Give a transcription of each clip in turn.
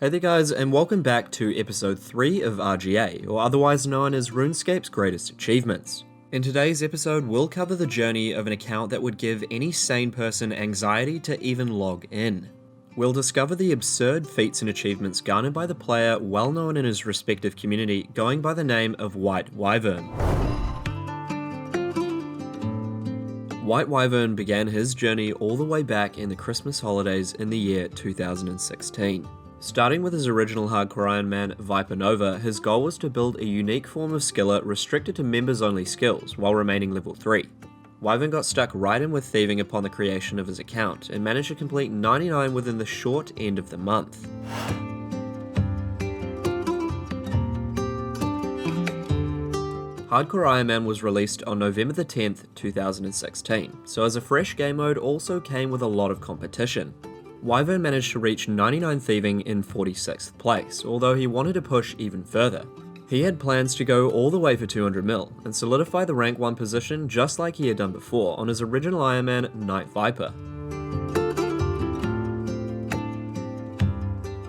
Hey there guys, and welcome back to episode 3 of RGA, or otherwise known as RuneScape's Greatest Achievements. In today's episode, we'll cover the journey of an account that would give any sane person anxiety to even log in. We'll discover the absurd feats and achievements garnered by the player well known in his respective community going by the name of Wight Wyvern. Wight Wyvern began his journey all the way back in the Christmas holidays in the year 2016. Starting with his original hardcore Iron Man, Viper Nova, his goal was to build a unique form of skillet restricted to members-only skills while remaining level 3. Wyvern got stuck right in with Thieving upon the creation of his account, and managed to complete 99 within the short end of the month. Hardcore Iron Man was released on November the 10th, 2016, so as a fresh game mode also came with a lot of competition. Wyvern managed to reach 99 Thieving in 46th place, although he wanted to push even further. He had plans to go all the way for 200 mil, and solidify the rank 1 position just like he had done before on his original Iron Man, Night Viper.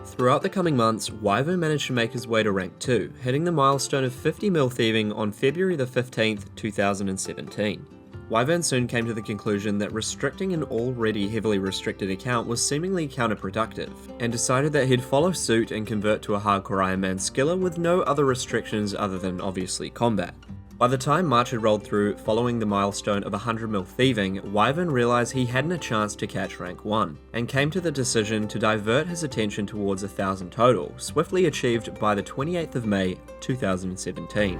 Throughout the coming months, Wyvern managed to make his way to rank 2, hitting the milestone of 50 mil Thieving on February the 15th, 2017. Wyvern soon came to the conclusion that restricting an already heavily restricted account was seemingly counterproductive, and decided that he'd follow suit and convert to a hardcore Iron Man skiller with no other restrictions other than obviously combat. By the time March had rolled through following the milestone of 100 mil Thieving, Wyvern realised he hadn't a chance to catch rank 1, and came to the decision to divert his attention towards 1000 total, swiftly achieved by the 28th of May, 2017.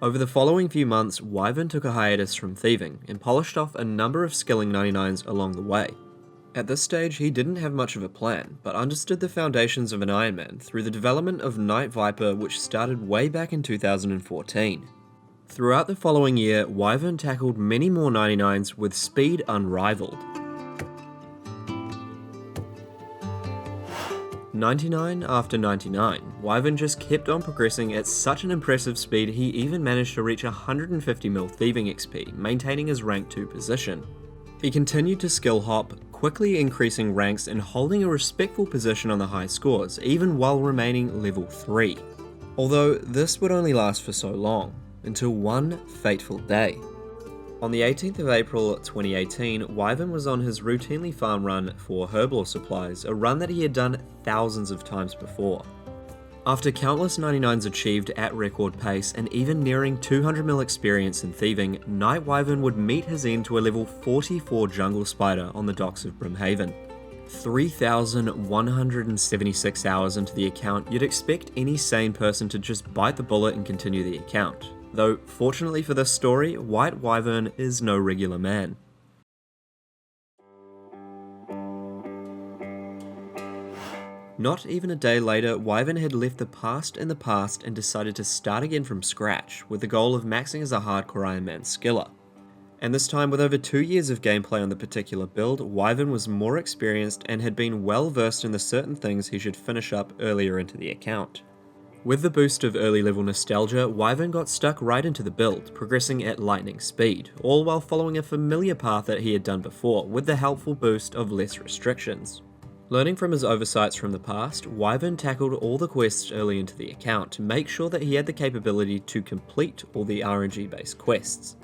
Over the following few months, Wyvern took a hiatus from Thieving, and polished off a number of skilling 99s along the way. At this stage, he didn't have much of a plan, but understood the foundations of an Iron Man through the development of Night Viper, which started way back in 2014. Throughout the following year, Wyvern tackled many more 99s with speed unrivaled. 99 after 99, Wyvern just kept on progressing at such an impressive speed he even managed to reach 150 mil Thieving XP, maintaining his rank 2 position. He continued to skill hop, quickly increasing ranks and holding a respectful position on the high scores, even while remaining level 3. Although this would only last for so long, until one fateful day. On the 18th of April 2018, Wyvern was on his routinely farm run for herblore supplies, a run that he had done thousands of times before. After countless 99s achieved at record pace and even nearing 200 mil experience in Thieving, Night Wyvern would meet his end to a level 44 jungle spider on the docks of Brimhaven. 3,176 hours into the account, you'd expect any sane person to just bite the bullet and continue the account. Though, fortunately for this story, Wight Wyvern is no regular man. Not even a day later, Wyvern had left the past in the past and decided to start again from scratch, with the goal of maxing as a hardcore Iron Man skiller. And this time, with over 2 years of gameplay on the particular build, Wyvern was more experienced and had been well versed in the certain things he should finish up earlier into the account. With the boost of early level nostalgia, Wyvern got stuck right into the build, progressing at lightning speed, all while following a familiar path that he had done before, with the helpful boost of less restrictions. Learning from his oversights from the past, Wyvern tackled all the quests early into the account to make sure that he had the capability to complete all the RNG based quests.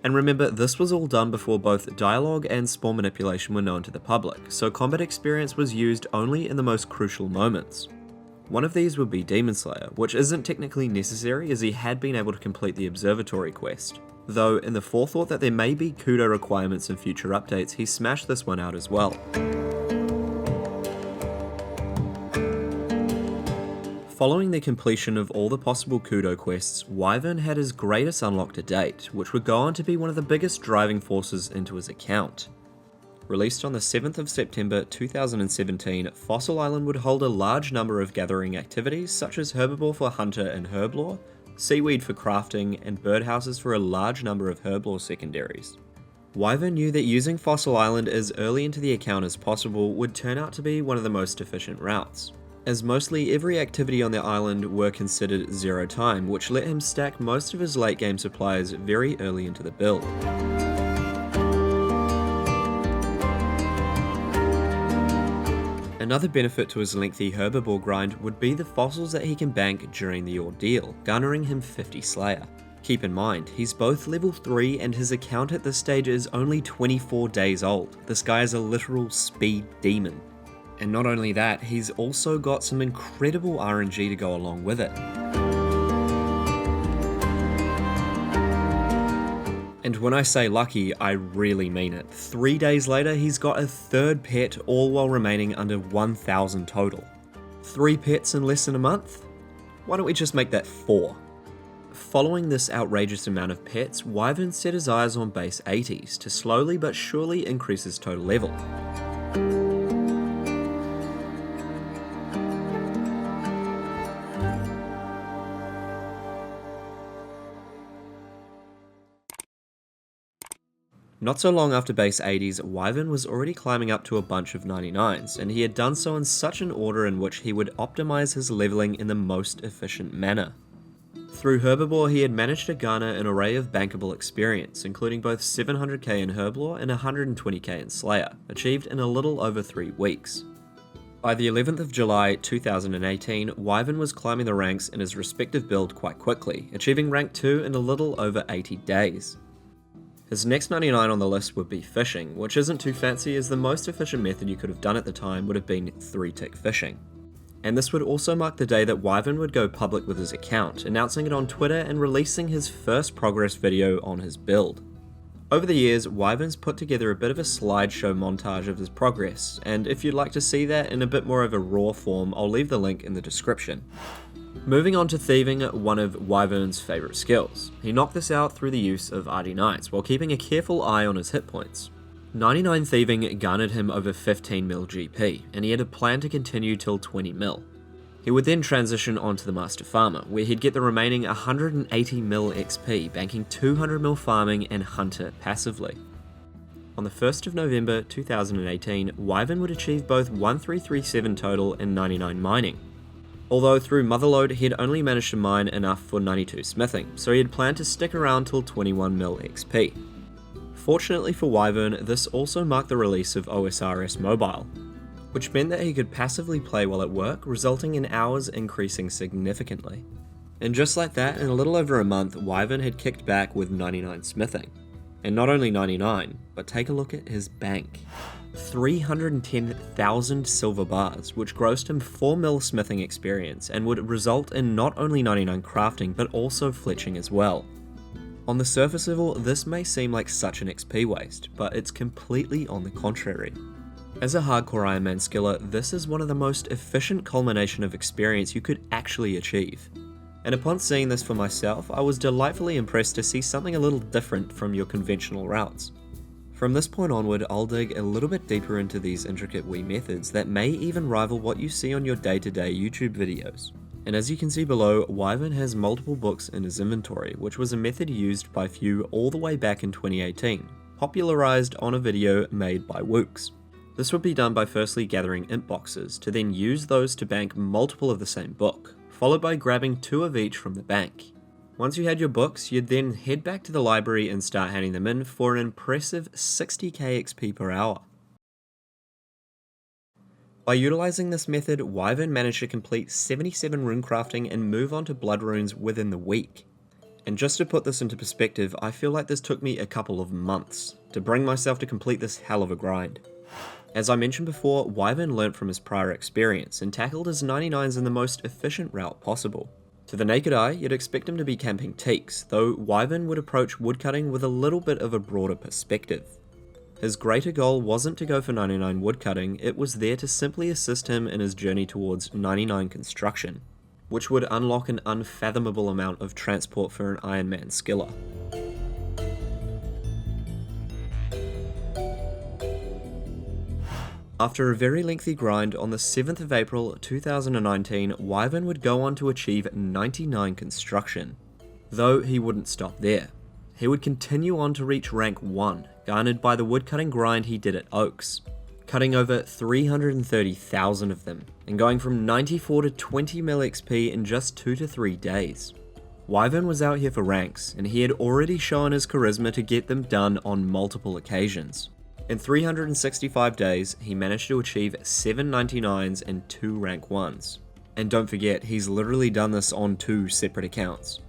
And remember, this was all done before both dialogue and spawn manipulation were known to the public, so combat experience was used only in the most crucial moments. One of these would be Demon Slayer, which isn't technically necessary as he had been able to complete the Observatory quest, though in the forethought that there may be Kudo requirements in future updates, he smashed this one out as well. Following the completion of all the possible Kudo quests, Wyvern had his greatest unlock to date, which would go on to be one of the biggest driving forces into his account. Released on the 7th of September 2017, Fossil Island would hold a large number of gathering activities such as herbivore for hunter and herblore, seaweed for crafting, and birdhouses for a large number of herblore secondaries. Wyvern knew that using Fossil Island as early into the account as possible would turn out to be one of the most efficient routes, as mostly every activity on the island were considered zero time, which let him stack most of his late game supplies very early into the build. Another benefit to his lengthy herbivore grind would be the fossils that he can bank during the ordeal, garnering him 50 Slayer. Keep in mind, he's both level 3 and his account at this stage is only 24 days old. This guy is a literal speed demon. And not only that, he's also got some incredible RNG to go along with it. And when I say lucky, I really mean it. 3 days later, he's got a third pet, all while remaining under 1,000 total. 3 pets in less than a month? Why don't we just make that 4? Following this outrageous amount of pets, Wyvern set his eyes on base 80s to slowly but surely increase his total level. Not so long after base 80s, Wyvern was already climbing up to a bunch of 99s, and he had done so in such an order in which he would optimize his leveling in the most efficient manner. Through Herbivore, he had managed to garner an array of bankable experience, including both 700k in Herblore and 120k in Slayer, achieved in a little over 3 weeks. By the 11th of July 2018, Wyvern was climbing the ranks in his respective build quite quickly, achieving rank 2 in a little over 80 days. His next 99 on the list would be fishing, which isn't too fancy as the most efficient method you could have done at the time would have been 3-tick fishing. And this would also mark the day that Wyvern would go public with his account, announcing it on Twitter and releasing his first progress video on his build. Over the years, Wyvern's put together a bit of a slideshow montage of his progress, and if you'd like to see that in a bit more of a raw form, I'll leave the link in the description. Moving on to Thieving, one of Wyvern's favourite skills. He knocked this out through the use of RD Knights, while keeping a careful eye on his hit points. 99 Thieving garnered him over 15 mil GP, and he had a plan to continue till 20 mil. He would then transition onto the Master Farmer, where he'd get the remaining 180 mil XP, banking 200 mil farming and Hunter passively. On the 1st of November 2018, Wyvern would achieve both 1337 total and 99 mining. Although through Motherload he'd only managed to mine enough for 92 smithing, so he had planned to stick around till 21 mil XP. Fortunately for Wyvern, this also marked the release of OSRS Mobile, which meant that he could passively play while at work, resulting in hours increasing significantly. And just like that, in a little over a month, Wyvern had kicked back with 99 smithing. And not only 99, but take a look at his bank. 310,000 silver bars, which grossed him 4 mil smithing experience and would result in not only 99 crafting but also fletching as well. On the surface level, this may seem like such an XP waste, but it's completely on the contrary. As a hardcore Iron Man skiller, this is one of the most efficient culmination of experience you could actually achieve. And upon seeing this for myself, I was delightfully impressed to see something a little different from your conventional routes. From this point onward, I'll dig a little bit deeper into these intricate Wii methods that may even rival what you see on your day-to-day YouTube videos. And as you can see below, Wyvern has multiple books in his inventory, which was a method used by few all the way back in 2018, popularized on a video made by Wooks. This would be done by firstly gathering imp boxes, to then use those to bank multiple of the same book, followed by grabbing 2 of each from the bank. Once you had your books, you'd then head back to the library and start handing them in for an impressive 60k XP per hour. By utilizing this method, Wyvern managed to complete 77 rune crafting and move on to blood runes within the week. And just to put this into perspective, I feel like this took me a couple of months to bring myself to complete this hell of a grind. As I mentioned before, Wyvern learnt from his prior experience and tackled his 99s in the most efficient route possible. To the naked eye, you'd expect him to be camping teaks, though Wyvern would approach woodcutting with a little bit of a broader perspective. His greater goal wasn't to go for 99 woodcutting, it was there to simply assist him in his journey towards 99 construction, which would unlock an unfathomable amount of transport for an Iron Man skiller. After a very lengthy grind, on the 7th of April 2019, Wyvern would go on to achieve 99 construction. Though he wouldn't stop there. He would continue on to reach rank 1, garnered by the woodcutting grind he did at Oaks, cutting over 330,000 of them, and going from 94 to 20 mil XP in just 2 to 3 days. Wyvern was out here for ranks, and he had already shown his charisma to get them done on multiple occasions. In 365 days, he managed to achieve 7 99s and 2 rank 1s. And don't forget, he's literally done this on 2 separate accounts.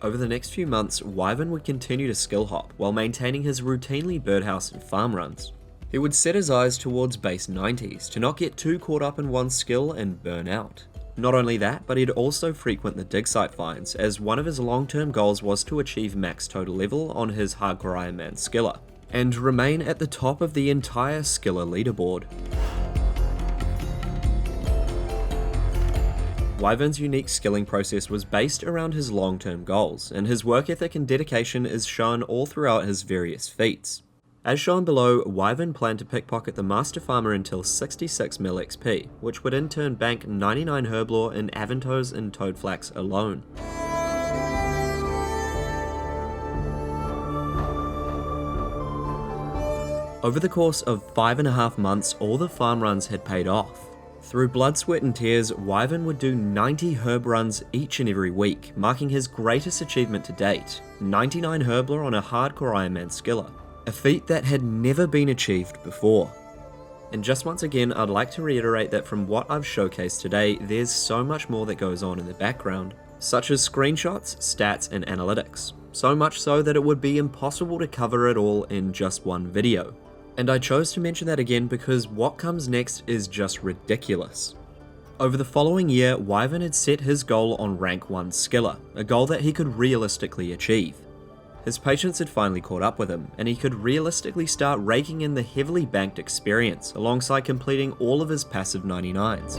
Over the next few months, Wyvern would continue to skill hop while maintaining his routinely birdhouse and farm runs. He would set his eyes towards base 90s to not get too caught up in one skill and burn out. Not only that, but he'd also frequent the dig site finds, as one of his long-term goals was to achieve max total level on his Hardcore Iron Man skiller, and remain at the top of the entire skiller leaderboard. Wyvern's unique skilling process was based around his long-term goals, and his work ethic and dedication is shown all throughout his various feats. As shown below, Wyvern planned to pickpocket the Master Farmer until 66 mil XP, which would in turn bank 99 Herblore in Aventos and Toadflax alone. Over the course of 5.5 months, all the farm runs had paid off. Through blood, sweat and tears, Wyvern would do 90 herb runs each and every week, marking his greatest achievement to date, 99 Herblore on a Hardcore Iron Man skiller. A feat that had never been achieved before. And just once again, I'd like to reiterate that from what I've showcased today, there's so much more that goes on in the background, such as screenshots, stats, and analytics. So much so that it would be impossible to cover it all in just one video. And I chose to mention that again because what comes next is just ridiculous. Over the following year, Wyvern had set his goal on rank 1 skiller, a goal that he could realistically achieve. His patience had finally caught up with him, and he could realistically start raking in the heavily banked experience alongside completing all of his passive 99s.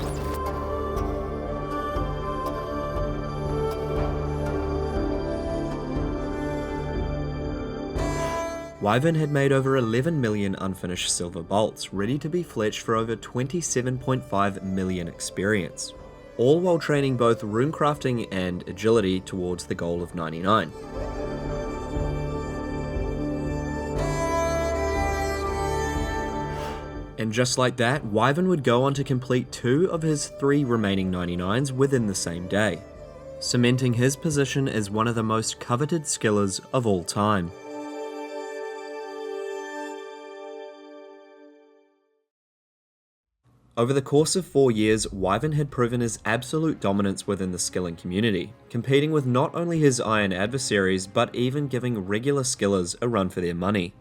Wyvern had made over 11 million unfinished silver bolts, ready to be fletched for over 27.5 million experience, all while training both runecrafting and agility towards the goal of 99. And just like that, Wyvern would go on to complete 2 of his 3 remaining 99s within the same day, cementing his position as one of the most coveted skillers of all time. Over the course of 4 years, Wyvern had proven his absolute dominance within the skilling community, competing with not only his iron adversaries, but even giving regular skillers a run for their money.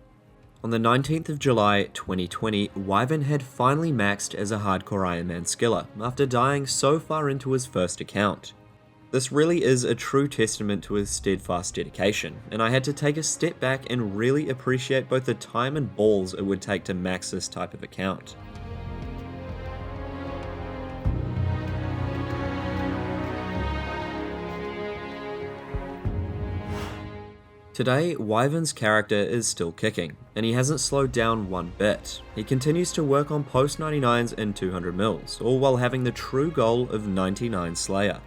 On the 19th of July 2020, Wyvern had finally maxed as a Hardcore Iron Man skiller after dying so far into his first account. This really is a true testament to his steadfast dedication, and I had to take a step back and really appreciate both the time and balls it would take to max this type of account. Today, Wyvern's character is still kicking, and he hasn't slowed down one bit. He continues to work on post 99s and 200 mils, all while having the true goal of 99 Slayer.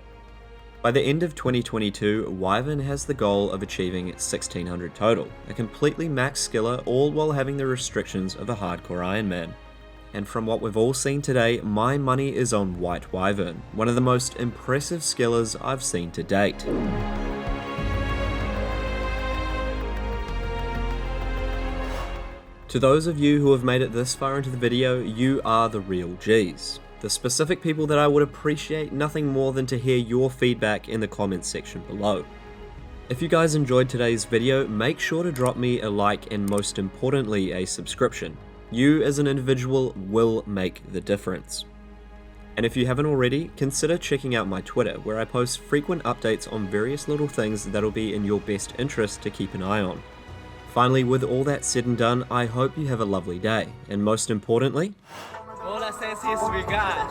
By the end of 2022, Wyvern has the goal of achieving 1600 total, a completely max skiller, all while having the restrictions of a Hardcore Iron Man. And from what we've all seen today, my money is on Wight Wyvern, one of the most impressive skillers I've seen to date. To those of you who have made it this far into the video, you are the real G's. The specific people that I would appreciate nothing more than to hear your feedback in the comments section below. If you guys enjoyed today's video, make sure to drop me a like and most importantly a subscription. You as an individual will make the difference. And if you haven't already, consider checking out my Twitter, where I post frequent updates on various little things that'll be in your best interest to keep an eye on. Finally, with all that said and done, I hope you have a lovely day, and most importantly, OSRS we got.